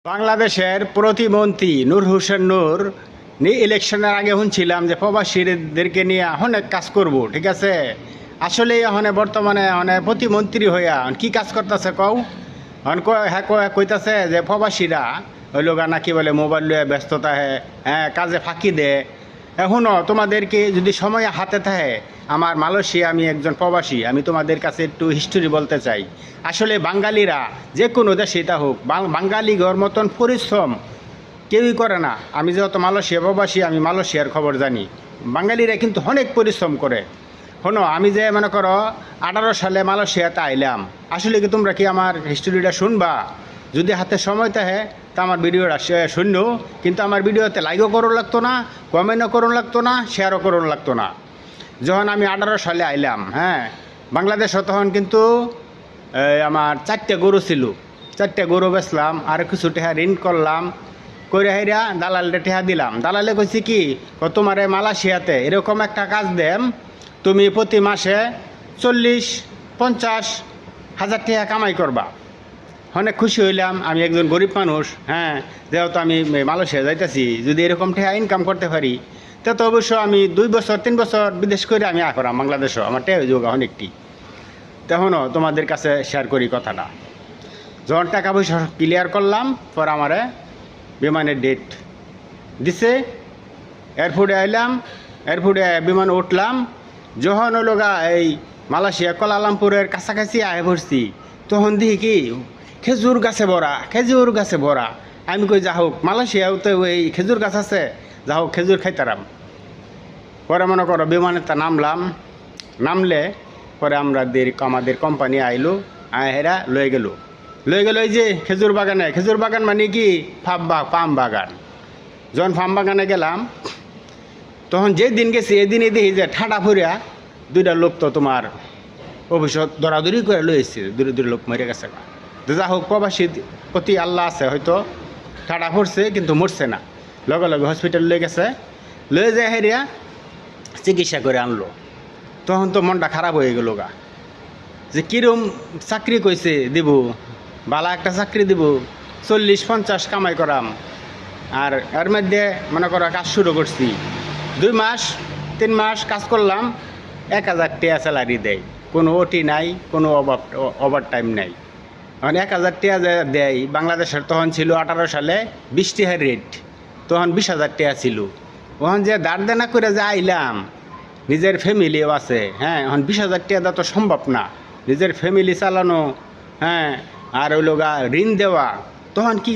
বাংলাদেশের প্রতিমন্ত্রী নূর হোসেন নূর ইলেকশনের আগে শুনছিলাম যে প্রবাসীদেরকে নিয়ে অনেক কাজ করব, ঠিক আছে। আসলে এখন বর্তমানে প্রতিমন্ত্রী হইয়া কি কাজ করতেছে কও। হ্যাঁ কইতাছে যে প্রবাসীরা ওই লোক নাকি বলে মোবাইল লইয়া ব্যস্ততা হ্যাঁ কাজে ফাঁকি দে। এখনও তোমাদেরকে যদি সময় হাতে থাকে, আমার মালয়েশিয়া, আমি একজন প্রবাসী, আমি তোমাদের কাছে একটু হিস্টোরি বলতে চাই। আসলে বাঙালিরা যে কোনো দেশে তা হোক, বাঙালি ঘর মতন পরিশ্রম কেউই করে না। আমি যেহেতু মালয়েশিয়া প্রবাসী, আমি মালয়েশিয়ার খবর জানি। বাঙালিরা কিন্তু অনেক পরিশ্রম করে। শোনো, আমি যে মনে করো 18 সালে মালয়েশিয়াতে আইলাম, আসলে কি তোমরা কি আমার হিস্টোরিটা শুনবা? যদি হাতে সময় থাকে তা আমার ভিডিওটা শূন্য, কিন্তু আমার ভিডিওতে লাইকও করুন লাগতো না, কমেন্টও করুন লাগতো না, শেয়ারও করুন লাগতো না। যখন আমি 18 সালে আইলাম, হ্যাঁ, বাংলাদেশে তখন কিন্তু আমার 4টে গরু ছিল। 4টে গরু বেচলাম, আর কিছু টেহা ঋণ করলাম, করে হাইরা দালালটা টেহা দিলাম। দালালে কইছি কি, তোমারে মালয়েশিয়াতে এরকম একটা কাজ দেম, তুমি প্রতি মাসে 40-50 হাজার টাকা কামাই করবা। অনেক খুশি হইলাম, আমি একজন গরিব মানুষ, হ্যাঁ, যেহেতু আমি মালয়েশিয়া যাইতেছি, যদি এরকম টাকা ইনকাম করতে পারি তা তো অবশ্য আমি 2-3 বছর বিদেশ করে আমি করাম বাংলাদেশও, আমার টাকা যোগা অনেকটি। তখনও তোমাদের কাছে শেয়ার করি কথাটা। যখন টাকা পয়সা ক্লিয়ার করলাম, পর আমারে বিমানের ডেট দিছে, এয়ারপোর্টে আইলাম, এয়ারপোর্টে বিমানে উঠলাম। যখন হলো এই মালয়েশিয়া কুয়ালালামপুরের কাছাকাছি আয় পড়ছি, তখন দেখি কি খেজুর গাছে ভরা, খেজুর গাছে ভরা। আমি কই যা হোক, মালয়েশিয়াও তো এই খেজুর গাছ আছে, যা হোক খেজুর খাইতারাম। পরে মনে করো বিমানে তা নামলে পরে আমাদের কোম্পানি আইলো, হেরা লয়ে গেল এই যে খেজুর বাগানে। খেজুর বাগান মানে কি, পাম বাগান। যখন ফার্ম বাগানে গেলাম, তখন যে দিন গেছি এদিনে দেখি যে ঠাডা ফুরিয়া 2টা লোক তো তোমার অফিসত দৌড়াদৌড়ি করে লই এসছে, দূরে লোক মরে গেছে। যা হোক, প্রবাসী প্রতি আল্লাহ আছে, হয়তো ঠাডা ফুরছে কিন্তু মরছে না। লগে লগে হসপিটাল লয়ে গেছে, লয়ে যায় হেরিয়া চিকিৎসা করে আনলো। তখন তো মনটা খারাপ হয়ে গেল যে কিরম চাকরি কইছে দিব, ভালো একটা চাকরি দিব, 40-50 কামাই করাম। আর এর মধ্যে মনে করো কাজ শুরু করছি, 2-3 মাস কাজ করলাম, 1000 টাকা স্যালারি দেয়, কোনো ওটি নাই, কোনো ওভার টাইম নাই। এখন 1000 টাকা দেয়। বাংলাদেশের তখন ছিল 18 সালে 20 টাকার রেট, তখন 20,000 টাকা ছিল। ওখান যে দাঁড় দেনা করে যে আইলাম, নিজের ফ্যামিলিও আছে, হ্যাঁ, এখন 20,000 টাকা দেওয়া তো সম্ভব না, নিজের ফ্যামিলি চালানো, হ্যাঁ, আর ওই লোক ঋণ দেওয়া। তখন কি